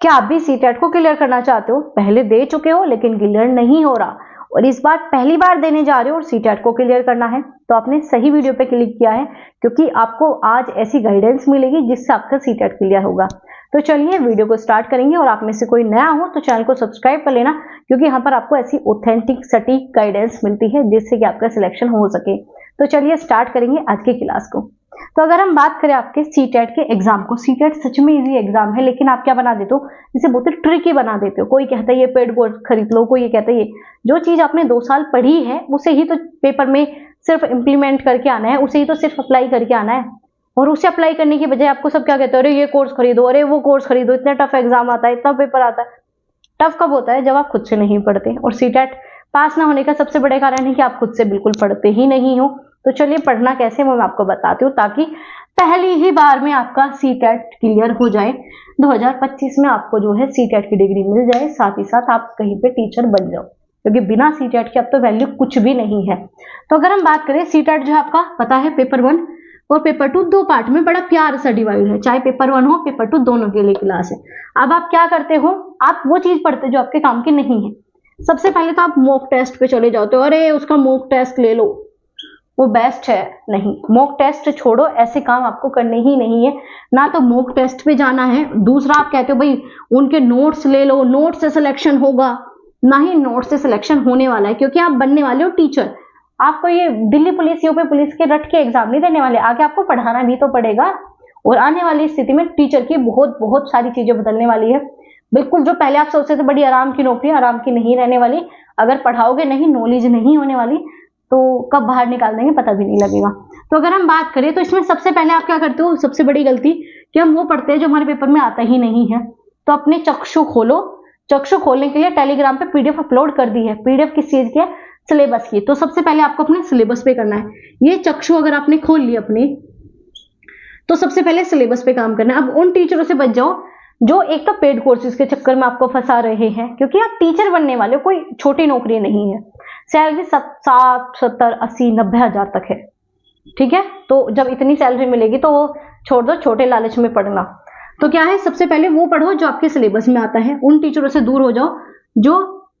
क्या आप भी सीटेट को क्लियर करना चाहते हो? पहले दे चुके हो लेकिन क्लियर नहीं हो रहा और इस बार पहली बार देने जा रहे हो और सीटेट को क्लियर करना है, तो आपने सही वीडियो पे क्लिक किया है, क्योंकि आपको आज ऐसी गाइडेंस मिलेगी जिससे आपका सीटेट क्लियर होगा। तो चलिए वीडियो को स्टार्ट करेंगे और आप में से कोई नया हो तो चैनल को सब्सक्राइब कर लेना, क्योंकि यहाँ पर आपको ऐसी ऑथेंटिक सटीक गाइडेंस मिलती है जिससे कि आपका सिलेक्शन हो सके। तो चलिए स्टार्ट करेंगे आज की क्लास को। तो अगर हम बात करें आपके सीटेट के एग्जाम को, सीटेट सच में इजी एग्जाम है, लेकिन आप क्या बना देते हो, इसे बहुत ही ट्रिकी बना देते हो। कोई कहता है ये पेड कोर्स खरीद लो, कोई ये कहता है ये जो चीज आपने 2 साल पढ़ी है उसे ही तो पेपर में सिर्फ इंप्लीमेंट करके आना है, उसे ही तो सिर्फ अप्लाई करके आना है। और उसे अप्लाई करने की बजाय आपको सब क्या कहते हैं, अरे ये कोर्स खरीदो, अरे वो कोर्स खरीदो, इतना टफ एग्जाम आता है, इतना पेपर आता है। टफ कब होता है? जब आप खुद से नहीं पढ़ते। और सीटेट पास ना होने का सबसे बड़ा कारण है कि आप खुद से बिल्कुल पढ़ते ही नहीं हो। तो चलिए पढ़ना कैसे वो मैं आपको बताती हूँ, ताकि पहली ही बार में आपका सीटेट क्लियर हो जाए। 2025 में आपको जो है सीटेट की डिग्री मिल जाए, साथ ही साथ आप कहीं पे टीचर बन जाओ, क्योंकि बिना सीटेट के अब तो वैल्यू कुछ भी नहीं है। तो अगर हम बात करें, सीटेट जो है आपका पता है पेपर 1 और पेपर 2 दो पार्ट में बड़ा प्यार से डिवाइड है। चाहे पेपर 1 हो पेपर 2 दोनों के लिए क्लास है। अब आप क्या करते हो, आप वो चीज पढ़ते जो आपके काम की नहीं है। सबसे पहले तो आप मॉक टेस्ट पे चले जाते हो, अरे उसका मॉक टेस्ट ले लो, वो बेस्ट है। नहीं, मॉक टेस्ट छोड़ो, ऐसे काम आपको करने ही नहीं है। ना तो मॉक टेस्ट पे जाना है, दूसरा आप कहते हो भाई उनके नोट्स ले लो, नोट्स से सिलेक्शन होगा। ना ही नोट्स से सिलेक्शन होने वाला है, क्योंकि आप बनने वाले हो टीचर। आपको ये दिल्ली पुलिस, यूपी पुलिस के रट के एग्जाम नहीं देने वाले, आगे आपको पढ़ाना भी तो पड़ेगा। और आने वाली स्थिति में टीचर की बहुत बहुत सारी चीजें बदलने वाली है। बिल्कुल जो पहले आप सोचते थे बड़ी आराम की नौकरी, आराम की नहीं रहने वाली। अगर पढ़ाओगे नहीं, नॉलेज नहीं होने वाली, तो कब बाहर निकाल देंगे पता भी नहीं लगेगा। तो अगर हम बात करें तो इसमें सबसे पहले आप क्या करते हो, सबसे बड़ी गलती कि हम वो पढ़ते हैं जो हमारे पेपर में आता ही नहीं है। तो अपने चक्षु खोलो। चक्षु खोलने के लिए टेलीग्राम पे पीडीएफ अपलोड कर दी है। पीडीएफ किस चीज की है? सिलेबस की। तो सबसे पहले आपको अपने सिलेबस पे करना है। ये चक्षु अगर आपने खोल ली अपने, तो सबसे पहले सिलेबस पे काम करना है। अब उन टीचरों से बच जाओ जो एक तो पेड कोर्सेज के चक्कर में आपको फंसा रहे हैं, क्योंकि आप टीचर बनने वाले हो, कोई छोटी नौकरी नहीं है। सैलरी 60, 70, 80, 90 हजार तक है, ठीक है। तो जब इतनी सैलरी मिलेगी तो वो छोड़ दो, छोटे लालच में पढ़ना। तो क्या है, सबसे पहले वो पढ़ो जो आपके सिलेबस में आता है। उन टीचरों से दूर हो जाओ जो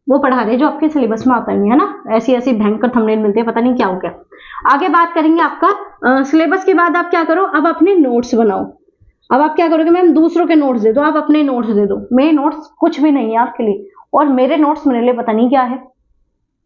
वो पढ़ा रहे जो आपके सिलेबस में आता नहीं है ना। ऐसी ऐसी भयंकर थंबनेल मिलते हैं, पता नहीं क्या हो गया। आगे बात करेंगे आपका सिलेबस के बाद आप क्या करो, अब अपने नोट्स बनाओ। अब आप क्या करोगे, मैम दूसरों के नोट्स दे दो, आप अपने नोट्स दे दो। मेरे नोट्स कुछ भी नहीं है आपके लिए, और मेरे नोट्स मेरे लिए पता नहीं क्या है,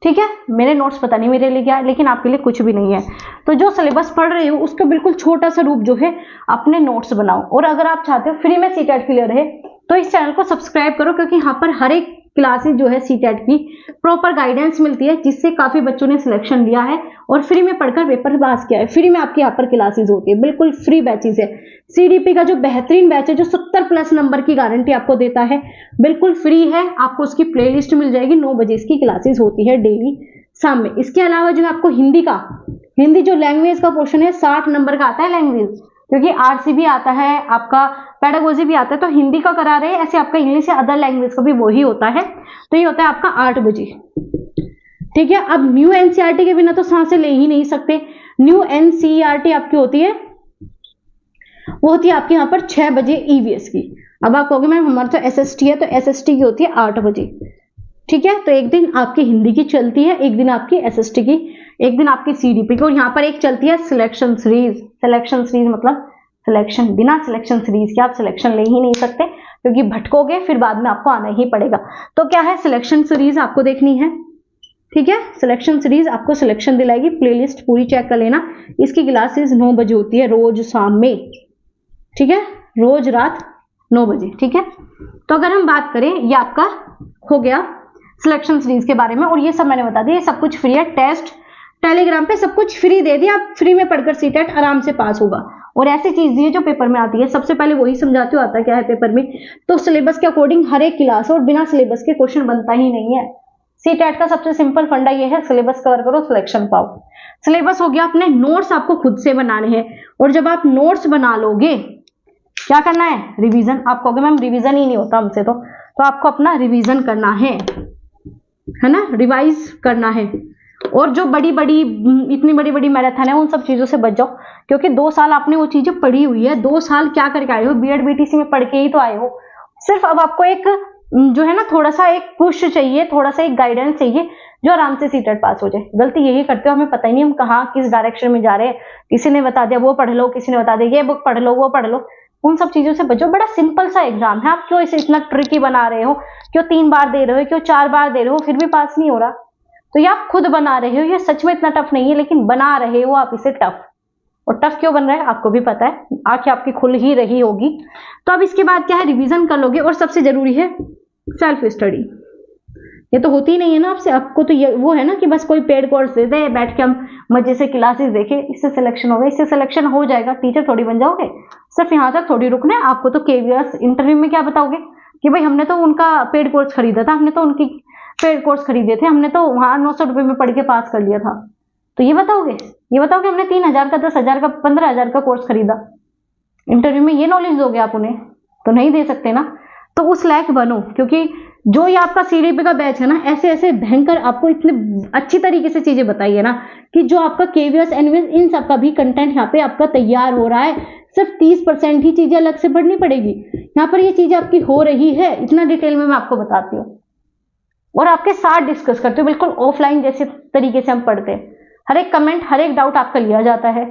ठीक है। मेरे नोट्स पता नहीं मेरे लिए क्या है, लेकिन आपके लिए कुछ भी नहीं है। तो जो सिलेबस पढ़ रहे हो उसका बिल्कुल छोटा सा रूप जो है अपने नोट्स बनाओ। और अगर आप चाहते हो फ्री में सीटेट क्लियर है तो इस चैनल को सब्सक्राइब करो, क्योंकि यहाँ पर हर एक क्लासेस जो है सीटेट की प्रॉपर गाइडेंस मिलती है, जिससे काफी बच्चों ने सिलेक्शन लिया है और फ्री में पढ़कर पेपर पास किया है। फ्री में आपके यहाँ पर क्लासेस होती है, बिल्कुल फ्री बैचेस है। सीडीपी का जो बेहतरीन बैच है जो 70+ नंबर की गारंटी आपको देता है, बिल्कुल फ्री है। आपको उसकी प्लेलिस्ट मिल जाएगी, 9 बजे इसकी क्लासेस होती है डेली शाम में। इसके अलावा जो है आपको हिंदी जो लैंग्वेज का पोर्शन है 60 नंबर का आता है लैंग्वेज, क्योंकि आरसी भी आता है, आपका पेडागोजी भी आता है, तो हिंदी का करा रहे हैं। ऐसे आपका इंग्लिश या अदर लैंग्वेज का भी वही होता है। तो ये होता है आपका 8 बजे, ठीक है। अब न्यू एनसीईआरटी के बिना तो सांसें ले ही नहीं सकते। न्यू एनसीईआरटी आपकी होती है, वो होती है आपके यहाँ पर 6 बजे ईवीएस की। अब आप कहोगे मैम हमारा तो एसएसटी है, तो एसएसटी की होती है 8 बजे, ठीक है। तो एक दिन आपकी हिंदी की चलती है, एक दिन आपकी एसएसटी की, एक दिन आपकी सीडीपी की, और यहाँ पर एक चलती है सिलेक्शन सीरीज। सिलेक्शन सीरीज मतलब सिलेक्शन, बिना सिलेक्शन सीरीज के आप सिलेक्शन ले ही नहीं सकते, क्योंकि भटकोगे फिर बाद में आपको आना ही पड़ेगा। तो क्या है, सिलेक्शन सीरीज आपको देखनी है, ठीक है। सिलेक्शन सीरीज आपको सिलेक्शन दिलाएगी। प्लेलिस्ट पूरी चेक कर लेना। इसकी क्लासेस 9 बजे होती है रोज शाम में, ठीक है, रोज रात 9 बजे, ठीक है। तो अगर हम बात करें, ये आपका हो गया सिलेक्शन सीरीज के बारे में, और ये सब मैंने बता दिया। ये सब कुछ फ्री है। टेस्ट टेलीग्राम पे सब कुछ फ्री दे दिया, आप फ्री में पढ़कर सीटेट आराम से पास होगा। और ऐसी चीज दी है जो पेपर में आती है, सबसे पहले वही समझाती हूँ आता क्या है पेपर में। तो सिलेबस के अकॉर्डिंग हर एक क्लास, और बिना सिलेबस के क्वेश्चन बनता ही नहीं है। सीटेट का सबसे सिंपल फंडा ये है, सिलेबस कवर करो, सिलेक्शन पाओ। सिलेबस हो गया, अपने नोट्स आपको खुद से बनाने हैं। और जब आप नोट्स बना लोगे, क्या करना है, रिवीजन। आप कहोगे मैम रिवीजन ही नहीं होता हमसे, तो आपको अपना रिवीजन करना है ना, रिवाइज करना है। और जो इतनी बड़ी बड़ी मैराथन है, उन सब चीजों से बच जाओ, क्योंकि 2 साल आपने वो चीजें पढ़ी हुई है। 2 साल क्या करके आए हो, बीएड बीटीसी में पढ़ के ही तो आए हो। सिर्फ अब आपको एक जो है ना थोड़ा सा एक पुश चाहिए, थोड़ा सा एक गाइडेंस चाहिए जो आराम से सीटेट पास हो जाए। गलती यही करते हो, हमें पता ही नहीं हम कहाँ किस डायरेक्शन में जा रहे हैं। किसी ने बता दिया वो पढ़ लो, किसी ने बता दिया ये बुक पढ़ लो, वो पढ़ लो, उन सब चीजों से बचो। बड़ा सिंपल सा एग्जाम है, आप क्यों इसे इतना ट्रिकी बना रहे हो, क्यों 3 बार दे रहे हो, क्यों 4 बार दे रहे हो, फिर भी पास नहीं हो रहा। तो ये आप खुद बना रहे हो, ये सच में इतना टफ नहीं है, लेकिन बना रहे हो आप इसे टफ। और टफ क्यों बन रहा है आपको भी पता है, आंखें आपकी खुल ही रही होगी। तो अब इसके बाद क्या है, रिवीजन कर लोगे, और सबसे जरूरी है सेल्फ स्टडी। ये तो होती ही नहीं है ना आपसे, आपको तो ये वो है ना कि बस कोई पेड कोर्स दे दे, बैठ के हम मजे से क्लासेस देखें, इससे सिलेक्शन होगा, इससे सिलेक्शन हो जाएगा, टीचर थोड़ी बन जाओगे। सिर्फ यहाँ तक थोड़ी रुकना है आपको। तो केवीएस इंटरव्यू में क्या बताओगे कि भाई हमने तो उनका पेड कोर्स खरीदा था, हमने तो उनकी पेड कोर्स खरीदे थे, हमने तो वहां 900 रुपए में पढ़ के पास कर लिया था। तो ये बताओगे, ये बताओगे हमने 3000 का, 10,000 का, 15,000 का कोर्स खरीदा। इंटरव्यू में ये नॉलेज दोगे आप उन्हें? तो नहीं दे सकते ना। तो उस लायक बनो, क्योंकि जो ये आपका सीडीपी का बैच है ना, ऐसे ऐसे भयंकर आपको इतने अच्छी तरीके से चीजें बताइए ना कि जो आपका केवीएस एनवीएस इन सब का भी कंटेंट यहाँ पे आपका तैयार हो रहा है। सिर्फ 30% ही चीजें अलग से पढ़नी पड़ेगी, यहाँ पर ये चीजें आपकी हो रही है। इतना डिटेल में मैं आपको बताती हूँ और आपके साथ डिस्कस करते हो, बिल्कुल ऑफलाइन जैसे तरीके से हम पढ़ते हैं। हर एक कमेंट, हर एक डाउट आपका लिया जाता है।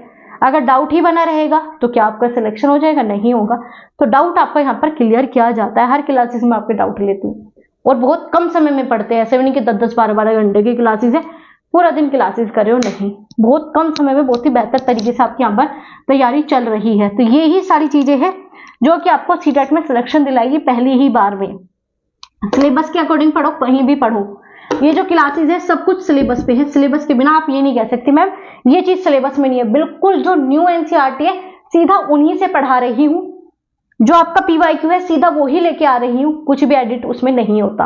अगर डाउट ही बना रहेगा तो क्या आपका सिलेक्शन हो जाएगा? नहीं होगा। तो डाउट आपका यहाँ पर क्लियर किया जाता है। हर क्लासेस में आपके डाउट लेती हूँ और बहुत कम समय में पढ़ते हैं। ऐसे भी नहीं कि 10-10, 12-12 घंटे की क्लासेस है, पूरा दिन क्लासेस कर रहे हो, नहीं। बहुत कम समय में बहुत ही बेहतर तरीके से आपकी यहाँ पर तैयारी चल रही है। तो ये ही सारी चीजें हैं जो कि आपको सीटेट में सिलेक्शन दिलाएगी पहली ही बार में। सिलेबस के अकॉर्डिंग पढ़ो, कहीं भी पढ़ो। ये जो क्लासेस है सब कुछ सिलेबस पे है। सिलेबस के बिना आप ये नहीं कह सकते मैम ये चीज सिलेबस में नहीं है। बिल्कुल जो न्यू एनसीईआरटी है सीधा उन्हीं से पढ़ा रही हूँ। जो आपका पीवाईक्यू है सीधा वो ही लेके आ रही हूँ, कुछ भी एडिट उसमें नहीं होता।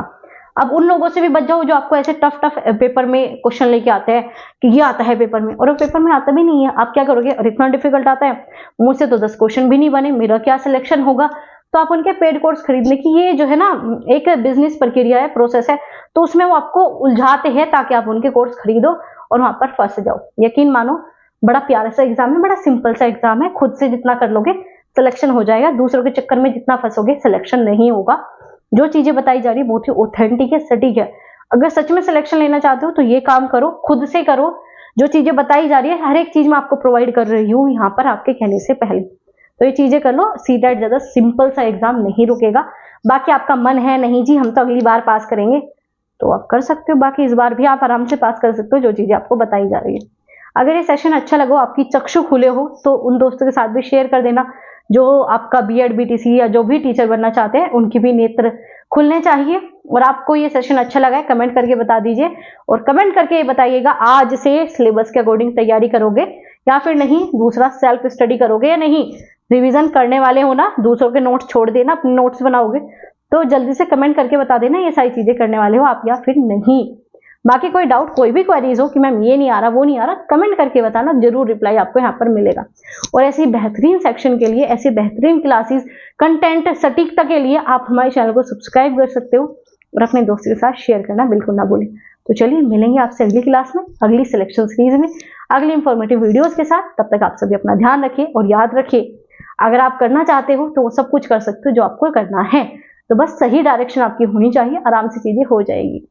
अब उन लोगों से भी बच जाओ जो आपको ऐसे टफ पेपर में क्वेश्चन लेके आते हैं कि ये आता है पेपर में, और वो पेपर में आता भी नहीं है। आप क्या करोगे? और इतना डिफिकल्ट आता है, मुझसे तो 10 क्वेश्चन भी नहीं बने, मेरा क्या सिलेक्शन होगा? तो आप उनके पेड कोर्स खरीदने की, ये जो है ना एक बिजनेस प्रक्रिया है, प्रोसेस है, तो उसमें वो आपको उलझाते हैं ताकि आप उनके कोर्स खरीदो और वहां पर फंस जाओ। यकीन मानो बड़ा प्यारा सा एग्जाम है, बड़ा सिंपल सा एग्जाम है। खुद से जितना कर लोगे सिलेक्शन हो जाएगा, दूसरों के चक्कर में जितना फंसोगे सिलेक्शन नहीं होगा। जो चीजें बताई जा रही है बहुत ही ऑथेंटिक है, सटीक है। अगर सच में सिलेक्शन लेना चाहते हो तो ये काम करो, खुद से करो। जो चीजें बताई जा रही है हर एक चीज मैं आपको प्रोवाइड कर रही हूँ यहाँ पर आपके कहने से पहले। तो ये चीजें कर लो। सीटेट ज्यादा सिंपल सा एग्जाम नहीं रुकेगा। बाकी आपका मन है नहीं जी हम तो अगली बार पास करेंगे, तो आप कर सकते हो। बाकी इस बार भी आप आराम से पास कर सकते हो जो चीजें आपको बताई जा रही है। अगर ये सेशन अच्छा लगा, आपकी चक्षु खुले हो, तो उन दोस्तों के साथ भी शेयर कर देना जो आपका बीएड बीटीसी या जो भी टीचर बनना चाहते हैं, उनकी भी नेत्र खुलने चाहिए। और आपको ये सेशन अच्छा लगा है कमेंट करके बता दीजिए, और कमेंट करके ये बताइएगा आज से सिलेबस के अकॉर्डिंग तैयारी करोगे या फिर नहीं, दूसरा सेल्फ स्टडी करोगे या नहीं। रिवीजन करने वाले हो ना, दूसरों के नोट्स छोड़ देना, अपने नोट्स बनाओगे, तो जल्दी से कमेंट करके बता देना ये सारी चीजें करने वाले हो आप या फिर नहीं। बाकी कोई डाउट, कोई भी क्वेरीज हो कि मैम ये नहीं आ रहा वो नहीं आ रहा, कमेंट करके बताना, जरूर रिप्लाई आपको यहाँ पर मिलेगा। और ऐसी बेहतरीन सेक्शन के लिए, ऐसी बेहतरीन क्लासेस, कंटेंट सटीकता के लिए आप हमारे चैनल को सब्सक्राइब कर सकते हो और अपने दोस्तों के साथ शेयर करना बिल्कुल ना भूलें। तो चलिए मिलेंगे आपसे अगली क्लास में, अगली सिलेक्शन सीरीज में, अगली इंफॉर्मेटिव वीडियोस के साथ। तब तक आप सभी अपना ध्यान रखिए और याद रखिए, अगर आप करना चाहते हो तो वो सब कुछ कर सकते हो जो आपको करना है। तो बस सही डायरेक्शन आपकी होनी चाहिए, आराम से चीजें हो जाएगी।